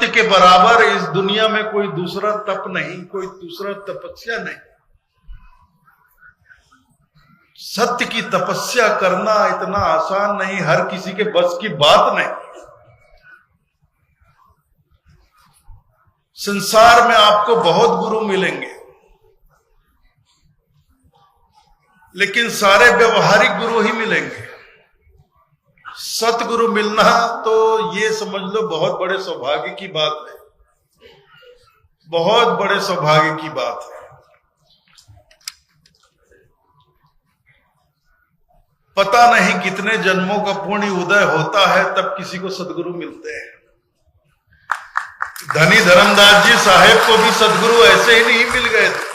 सत्य के बराबर इस दुनिया में कोई दूसरा तप नहीं, कोई दूसरा तपस्या नहीं। सत्य की तपस्या करना इतना आसान नहीं, हर किसी के बस की बात नहीं। संसार में आपको बहुत गुरु मिलेंगे, लेकिन सारे व्यवहारिक गुरु ही मिलेंगे। सतगुरु मिलना तो ये समझ लो बहुत बड़े सौभाग्य की बात है, बहुत बड़े सौभाग्य की बात है। पता नहीं कितने जन्मों का पुण्य उदय होता है तब किसी को सदगुरु मिलते हैं। धनी धर्मदास जी साहेब को भी सदगुरु ऐसे ही नहीं मिल गए थे।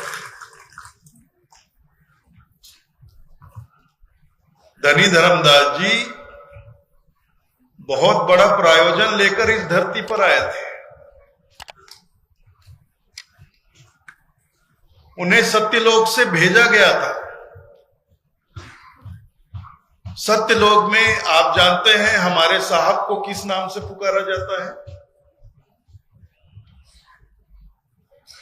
धनी धर्मदास जी बहुत बड़ा प्रायोजन लेकर इस धरती पर आए थे। उन्हें सत्यलोक से भेजा गया था। सत्यलोक में आप जानते हैं हमारे साहब को किस नाम से पुकारा जाता है?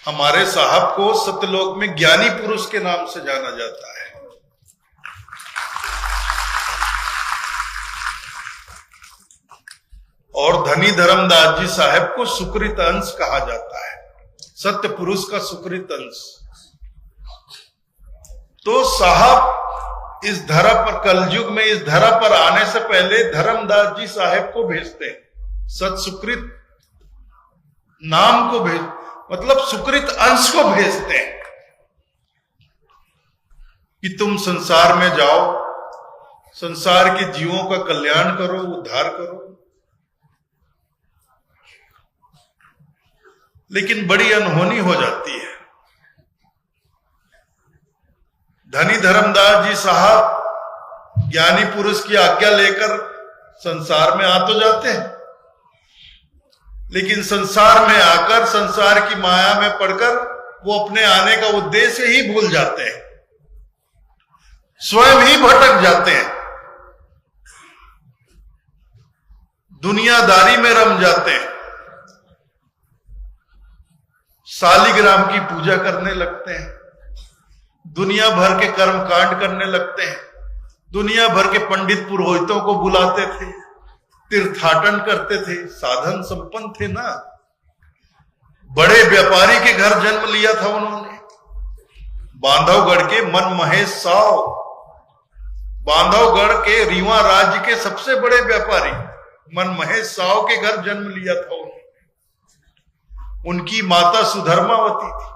हमारे साहब को सत्यलोक में ज्ञानी पुरुष के नाम से जाना जाता है। और धनी धर्मदास जी साहेब को सुकृत अंश कहा जाता है, सत्य पुरुष का सुकृत अंश। तो साहब इस धरा पर, कलयुग में इस धरा पर आने से पहले धर्मदास जी साहेब को भेजते हैं, सत सुकृत नाम को भेज, मतलब सुकृत अंश को भेजते हैं कि तुम संसार में जाओ, संसार के जीवों का कल्याण करो, उद्धार करो। लेकिन बड़ी अनहोनी हो जाती है। धनी धर्मदास जी साहब ज्ञानी पुरुष की आज्ञा लेकर संसार में आ तो जाते हैं, लेकिन संसार में आकर संसार की माया में पड़कर वो अपने आने का उद्देश्य ही भूल जाते हैं, स्वयं ही भटक जाते हैं, दुनियादारी में रम जाते हैं, शालिग्राम की पूजा करने लगते हैं, दुनिया भर के कर्म कांड करने लगते हैं, दुनिया भर के पंडित पुरोहितों को बुलाते थे, तीर्थाटन करते थे, साधन संपन्न थे ना। बड़े व्यापारी के घर जन्म लिया था उन्होंने, बांधवगढ़ के मन महेश साव, बांधवगढ़ के रीवा राज्य के सबसे बड़े व्यापारी मन महेश साव के घर जन्म लिया था उन्होंने। उनकी माता सुधर्मावती थी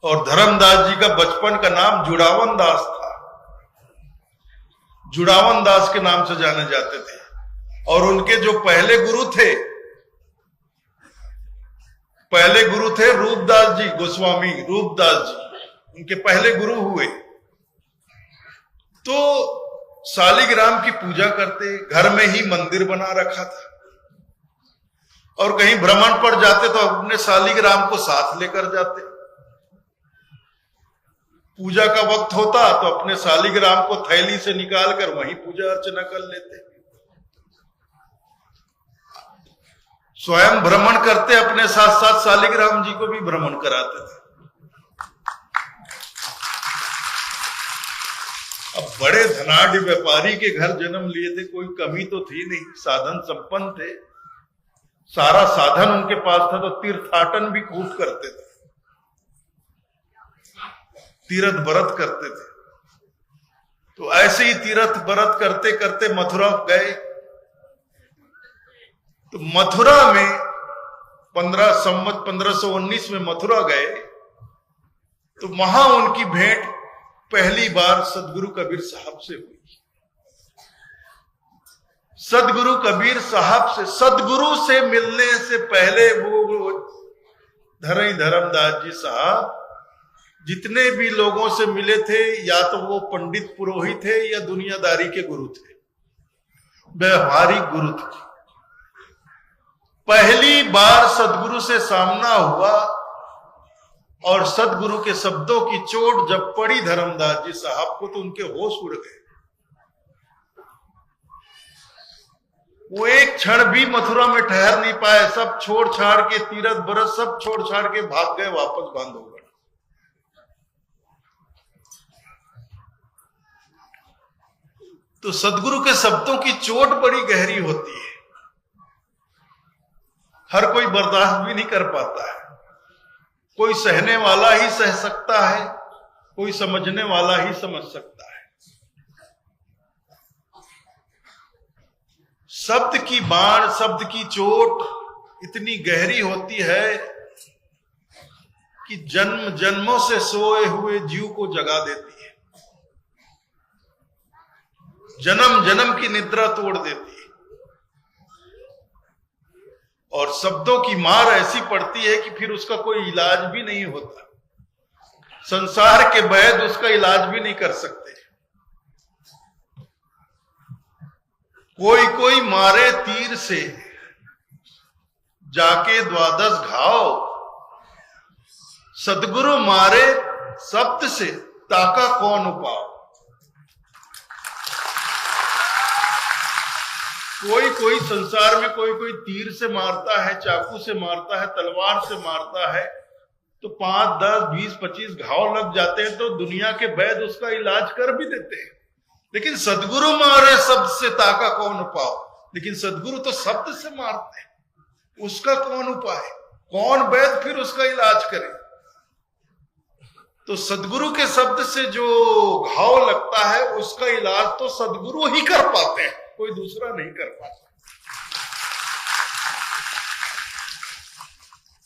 और धर्मदास जी का बचपन का नाम जुड़ावन दास था, जुड़ावन दास के नाम से जाने जाते थे। और उनके जो पहले गुरु थे रूपदास जी गोस्वामी, रूपदास जी उनके पहले गुरु हुए। तो शालिग्राम की पूजा करते, घर में ही मंदिर बना रखा था, और कहीं भ्रमण पर जाते तो अपने शालिग्राम को साथ लेकर जाते। पूजा का वक्त होता तो अपने शालिग्राम को थैली से निकालकर वहीं पूजा अर्चना कर लेते। स्वयं भ्रमण करते, अपने साथ साथ शालिग्राम जी को भी भ्रमण कराते थे। अब बड़े धनाढ़ व्यापारी के घर जन्म लिए थे, कोई कमी तो थी नहीं, साधन संपन्न थे, सारा साधन उनके पास था, तो तीर्थाटन भी खूब करते थे, तीर्थ व्रत करते थे। तो ऐसे ही तीर्थ व्रत करते करते मथुरा गए। तो मथुरा में 1519 में मथुरा गए, तो वहां उनकी भेंट पहली बार सदगुरु कबीर साहब से हुई। सदगुरु कबीर साहब से, सदगुरु से मिलने से पहले वो धनी धर्मदास जी साहब जितने भी लोगों से मिले थे, या तो वो पंडित पुरोहित थे या दुनियादारी के गुरु थे, व्यवहारिक गुरु थे। पहली बार सदगुरु से सामना हुआ और सदगुरु के शब्दों की चोट जब पड़ी धर्मदास जी साहब को, तो उनके होश उड़ गए। वो एक क्षण भी मथुरा में ठहर नहीं पाए, सब छोड़ छाड़ के, तीरथ बरस सब छोड़ छाड़ के भाग गए वापस बांधवगढ़। तो सदगुरु के शब्दों की चोट बड़ी गहरी होती है, हर कोई बर्दाश्त भी नहीं कर पाता है। कोई सहने वाला ही सह सकता है, कोई समझने वाला ही समझ सकता है। शब्द की बाण, शब्द की चोट इतनी गहरी होती है कि जन्म जन्मों से सोए हुए जीव को जगा देती है, जन्म जन्म की निद्रा तोड़ देती है। और शब्दों की मार ऐसी पड़ती है कि फिर उसका कोई इलाज भी नहीं होता। संसार के वैद्य उसका इलाज भी नहीं कर सकते। कोई कोई मारे तीर से जाके 12 घाव, सदगुरु मारे शब्द से ताका कौन उपाव। कोई कोई संसार में कोई कोई तीर से मारता है, चाकू से मारता है, तलवार से मारता है, तो 5, 10, 20, 25 घाव लग जाते हैं, तो दुनिया के वैद्य उसका इलाज कर भी देते हैं। लेकिन सदगुरु मारे शब्द से ताका कौन उपाय। लेकिन सदगुरु तो शब्द से मारते हैं, उसका कौन उपाय, कौन वैद्य फिर उसका इलाज करे। तो सदगुरु के शब्द से जो घाव लगता है उसका इलाज तो सदगुरु ही कर पाते हैं, कोई दूसरा नहीं कर पाता।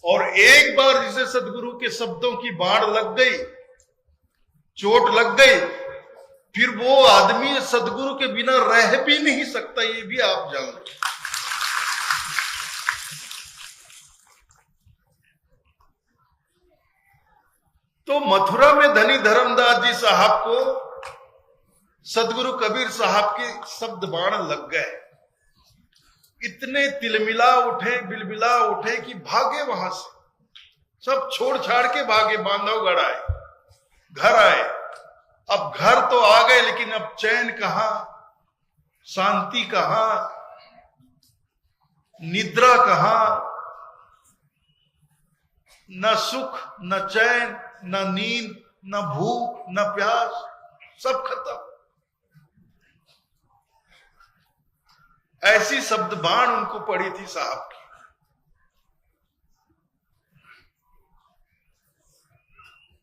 और एक बार जिसे सदगुरु के शब्दों की बाढ़ लग गई, चोट लग गई, फिर वो आदमी सदगुरु के बिना रह भी नहीं सकता, ये भी आप जान लो। तो मथुरा में धनी धर्मदास जी साहब को सदगुरु कबीर साहब के शब्द बाण लग गए। इतने तिलमिला उठे, बिलबिला उठे कि भागे वहां से, सब छोड़ छाड़ के भागे, बांधवगढ़ आए, घर आए। अब घर तो आ गए, लेकिन अब चैन कहां, शांति कहां, निद्रा कहां, न सुख न चैन न नींद न भूख न प्यास, सब खत्म। ऐसी शब्द बाण उनको पड़ी थी साहब की।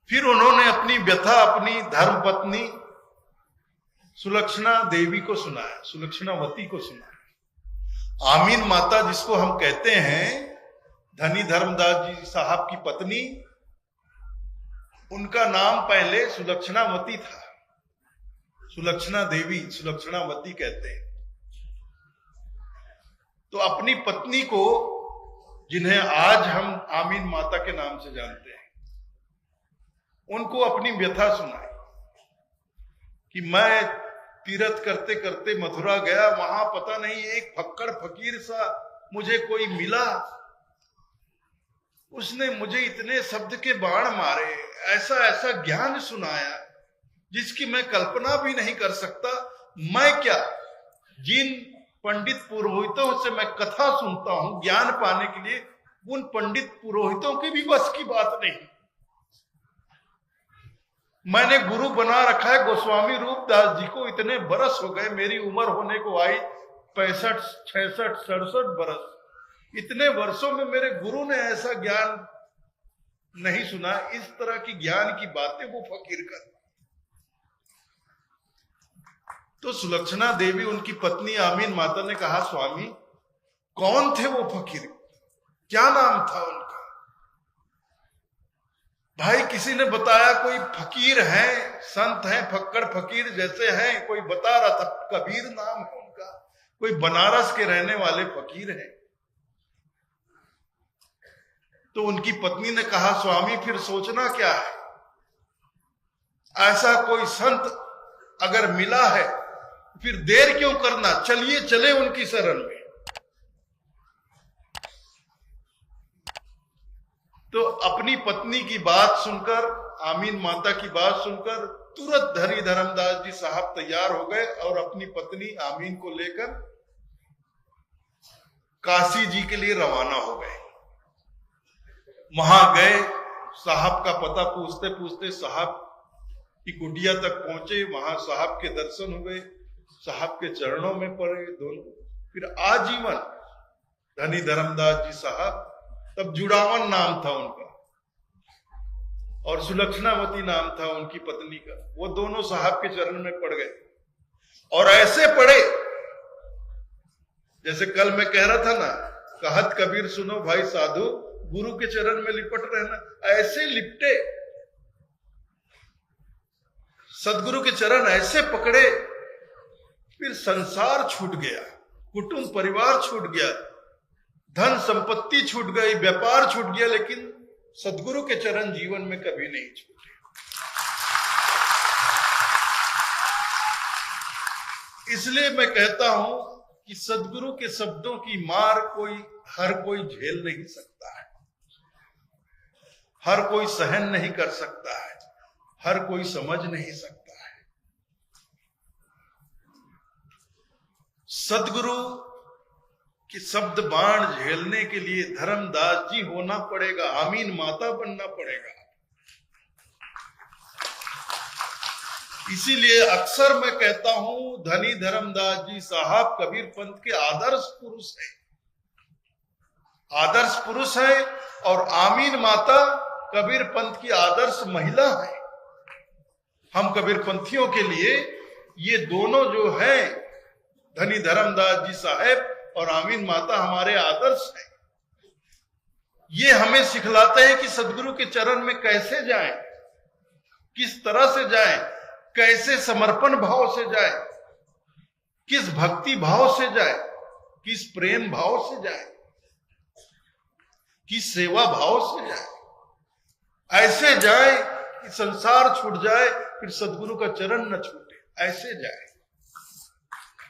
फिर उन्होंने अपनी व्यथा अपनी धर्मपत्नी सुलक्षणा देवी को सुनाया, सुलक्षणावती को सुनाया। आमीन माता जिसको हम कहते हैं, धनी धर्मदास जी साहब की पत्नी, उनका नाम पहले सुलक्षणावती था, सुलक्षणा देवी, सुलक्षणावती कहते हैं। तो अपनी पत्नी को, जिन्हें आज हम आमीन माता के नाम से जानते हैं, उनको अपनी व्यथा सुनाई कि मैं तीरथ करते करते मथुरा गया, वहां पता नहीं एक फक्कड़ फकीर सा मुझे कोई मिला, उसने मुझे इतने शब्द के बाण मारे, ऐसा ऐसा ज्ञान सुनाया जिसकी मैं कल्पना भी नहीं कर सकता। मैं क्या, जिन पंडित पुरोहितों से मैं कथा सुनता हूं ज्ञान पाने के लिए, उन पंडित पुरोहितों की भी बस की बात नहीं। मैंने गुरु बना रखा है गोस्वामी रूपदास जी को, इतने बरस हो गए, मेरी उम्र होने को आई 65, 66, 67 बरस। इतने वर्षों में मेरे गुरु ने ऐसा ज्ञान नहीं सुना। इस तरह की ज्ञान की बातें वो फकीर कर। तो सुलक्षणा देवी, उनकी पत्नी आमीन माता ने कहा, स्वामी कौन थे वो फकीर, क्या नाम था उनका? भाई किसी ने बताया कोई फकीर हैं, संत हैं, फक्कड़ फकीर जैसे हैं, कोई बता रहा था कबीर नाम है उनका, कोई बनारस के रहने वाले फकीर हैं। तो उनकी पत्नी ने कहा, स्वामी फिर सोचना क्या है, ऐसा कोई संत अगर मिला है फिर देर क्यों करना, चलिए चले उनकी शरण में। तो अपनी पत्नी की बात सुनकर, आमीन माता की बात सुनकर तुरंत धनी धर्मदास जी साहब तैयार हो गए और अपनी पत्नी आमीन को लेकर काशी जी के लिए रवाना हो गए। वहां गए, साहब का पता पूछते पूछते साहब की कुटिया तक पहुंचे। वहां साहब के दर्शन हुए, साहब के चरणों में पड़े दोनों। फिर आजीवन धनी धर्मदास जी साहब, तब जुड़ावन नाम था उनका और सुलक्षणावती नाम था उनकी पत्नी का, वो दोनों साहब के चरण में पड़ गए और ऐसे पड़े जैसे कल मैं कह रहा था ना, कहत कबीर सुनो भाई साधु, गुरु के चरण में लिपट रहना। ऐसे लिपटे, सदगुरु के चरण ऐसे पकड़े। फिर संसार छूट गया, कुटुंब परिवार छूट गया, धन संपत्ति छूट गई, व्यापार छूट गया, लेकिन सदगुरु के चरण जीवन में कभी नहीं छूटे। इसलिए मैं कहता हूं कि सदगुरु के शब्दों की मार हर कोई झेल नहीं सकता है, हर कोई सहन नहीं कर सकता है, हर कोई समझ नहीं सकता है। सदगुरु के शब्द बाण झेलने के लिए धर्मदास जी होना पड़ेगा, आमीन माता बनना पड़ेगा। इसीलिए अक्सर मैं कहता हूं, धनी धर्मदास जी साहब कबीर पंथ के आदर्श पुरुष हैं, आदर्श पुरुष है। और आमीन माता कबीर पंथ की आदर्श महिला है। हम कबीर पंथियों के लिए ये दोनों जो हैं, धनी धर्मदास जी साहब और आमीन माता, हमारे आदर्श हैं। ये हमें सिखलाते हैं कि सदगुरु के चरण में कैसे जाएं, किस तरह से जाएं, कैसे समर्पण भाव से जाए, किस भक्ति भाव से जाए, किस प्रेम भाव से जाए, किस सेवा भाव से जाए। ऐसे जाए कि संसार छूट जाए, फिर सदगुरु का चरण न छूटे, ऐसे जाए।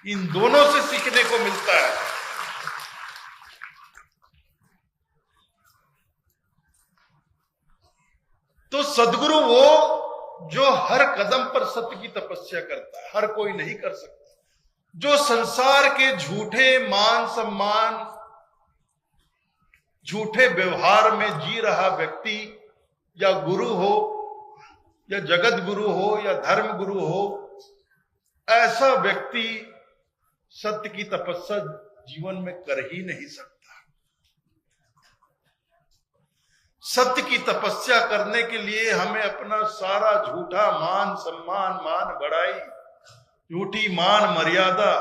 इन दोनों से सीखने को मिलता है। तो सदगुरु वो जो हर कदम पर सत्य की तपस्या करता है, हर कोई नहीं कर सकता। जो संसार के झूठे मान सम्मान, झूठे व्यवहार में जी रहा व्यक्ति, या गुरु हो या जगत गुरु हो या धर्म गुरु हो, ऐसा व्यक्ति सत्य की तपस्या जीवन में कर ही नहीं सकता। सत्य की तपस्या करने के लिए हमें अपना सारा झूठा मान सम्मान, मान बढ़ाई, झूठी मान मर्यादा,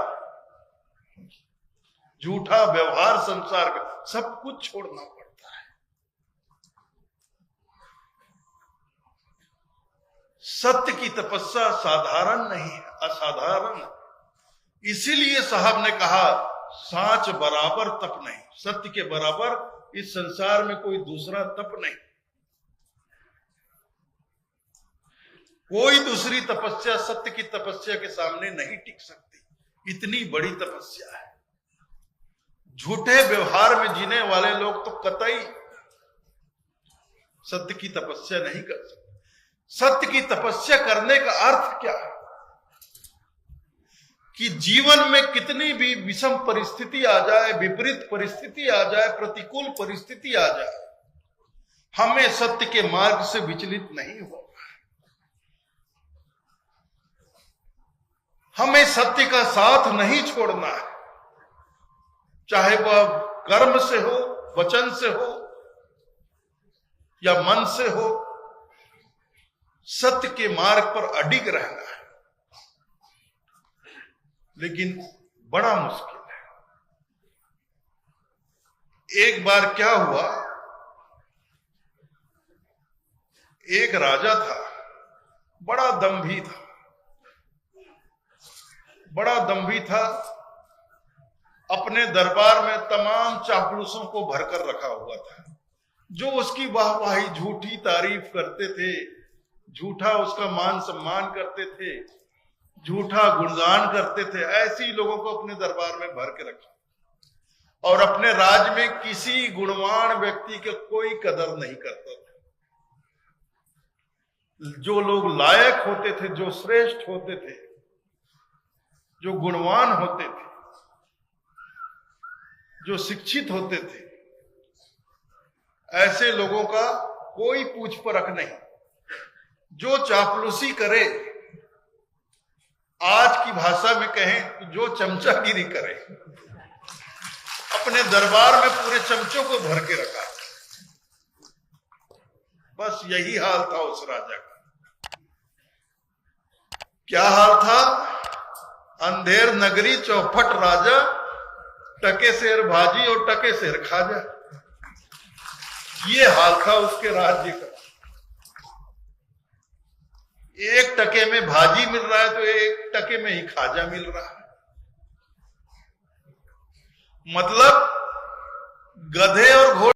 झूठा व्यवहार संसार का, सब कुछ छोड़ना पड़ता है। सत्य की तपस्या साधारण नहीं, असाधारण। इसीलिए साहब ने कहा, साच बराबर तप नहीं, सत्य के बराबर इस संसार में कोई दूसरा तप नहीं। कोई दूसरी तपस्या सत्य की तपस्या के सामने नहीं टिक सकती। इतनी बड़ी तपस्या है। झूठे व्यवहार में जीने वाले लोग तो कतई सत्य की तपस्या नहीं कर सकते। सत्य की तपस्या करने का अर्थ क्या है कि जीवन में कितनी भी विषम परिस्थिति आ जाए, विपरीत परिस्थिति आ जाए, प्रतिकूल परिस्थिति आ जाए, हमें सत्य के मार्ग से विचलित नहीं होगा। हमें सत्य का साथ नहीं छोड़ना है, चाहे वह कर्म से हो, वचन से हो या मन से हो। सत्य के मार्ग पर अडिग रहना है, लेकिन बड़ा मुश्किल है। एक बार क्या हुआ, एक राजा था, बड़ा दंभी था, बड़ा दंभी था। अपने दरबार में तमाम चापलूसों को भरकर रखा हुआ था, जो उसकी वाहवाही, झूठी तारीफ करते थे, झूठा उसका मान सम्मान करते थे, झूठा गुणगान करते थे। ऐसे ही लोगों को अपने दरबार में भर के रखा और अपने राज में किसी गुणवान व्यक्ति के कोई कदर नहीं करता था। जो लोग लायक होते थे, जो श्रेष्ठ होते थे, जो गुणवान होते थे, जो शिक्षित होते थे, ऐसे लोगों का कोई पूछ परख नहीं। जो चापलूसी करे, आज की भाषा में कहें जो चमचागिरी करे, अपने दरबार में पूरे चमचों को भर के रखा। बस यही हाल था उस राजा का। क्या हाल था? अंधेर नगरी चौपट राजा, टके शेर भाजी और टके शेर खाजा। ये हाल था उसके राज्य का। एक टके में भाजी मिल रहा है तो एक टके में ही खाजा मिल रहा है। मतलब गधे और घोड़े